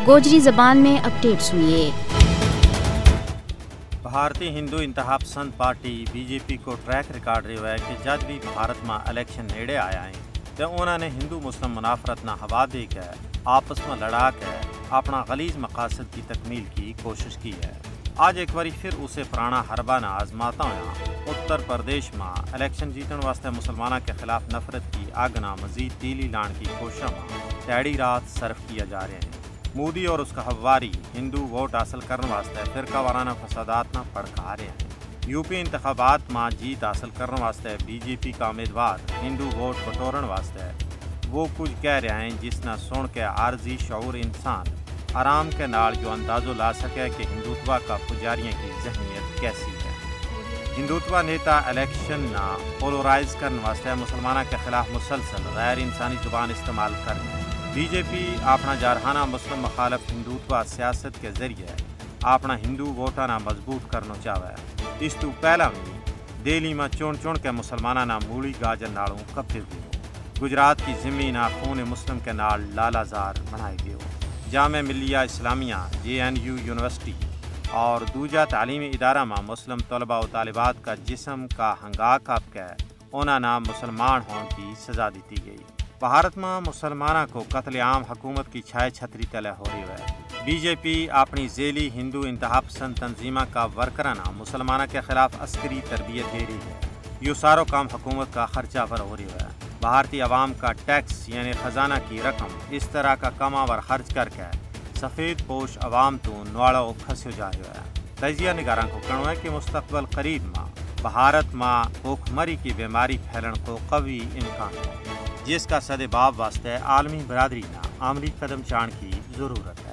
गोजरी जबान में अपडेट्स हुए। भारतीय हिंदू इंतहा पसंद पार्टी बीजेपी को ट्रैक रिकॉर्ड रहा है कि जब भी भारत में इलेक्शन नेड़े आया है तो उन्होंने हिंदू मुस्लिम मुनाफरत ना हवा दे के आपस में लड़ा के अपना गलीज मकासद की तकमील की कोशिश की है। आज एक बार फिर उसे पुराना हरबा ना आजमाता हुआ उत्तर प्रदेश में इलेक्शन जीतने वास्ते मुसलमानों के खिलाफ नफरत की आग ना मजीद तीली लाने की कोशिश में तैड़ी रात सर्फ किया जा रहे हैं। मोदी और उसका हवारी हिंदू वोट हासिल करने वास्ते फिरका वाराना फसादात ना भड़का रहे हैं। यूपी इंतखाबात में जीत हासिल करने वास्ते बीजेपी का उम्मीदवार हिंदू वोट बटोरन वास्ते वो कुछ कह रहे हैं जिसना सुन के आर्जी शऊर इंसान आराम के नाल जो अंदाज़ो ला सके कि हिंदुत्व का पुजारियों की जहनीत कैसी है। हिंदुत्व नेता इलेक्शन ना पोलराइज करने वास्ते मुसलमानों के खिलाफ मुसलसल गैर इंसानी जुबान इस्तेमाल कर रहे हैं। बीजेपी अपना जारहाना मुस्लिम मुखालफ हिंदुत्व सियासत के जरिए अपना हिंदू वोटा ना मजबूत करना चाहे। इस तो पहला भी दिल्ली में चुन चुन के मुसलमाना ना मूली गाजर नालों कब्जे हुए हो। गुजरात की ज़मीन खून मुस्लिम के नाल लालाजार बनाए गए हो। जामे मिलिया इस्लामिया JNU यूनिवर्सिटी और दूजा तालीमी इदारा में मुस्लिम तलबा व तालिबात का जिस्म का हंगा कप के उन्हें नाम मुसलमान होने की सज़ा दी गई। भारत में मुसलमानों को कत्लेआम हुकूमत की छाए छतरी तले हो रही है। बीजेपी अपनी झेली हिंदू इंतहा पसंद तंजीमा का वर्कराना मुसलमानों के खिलाफ अस्करी तरबियत दे रही है। ये सारो काम हुकूमत का खर्चा पर हो रही है। भारतीय अवाम का टैक्स यानी ख़जाना की रकम इस तरह का कमावर खर्च करके सफ़ेद पोश अवाम तो नवाड़ा फंसो जा रहा है। तजिया निगारां को कहना है कि मुस्तकबल करीब में भारत में भूखमरी की बीमारी फैलन को कवी इम्कान है, जिसका सदेबाब वास्ते आलमी बरादरी ना आमली कदम चाण की ज़रूरत है।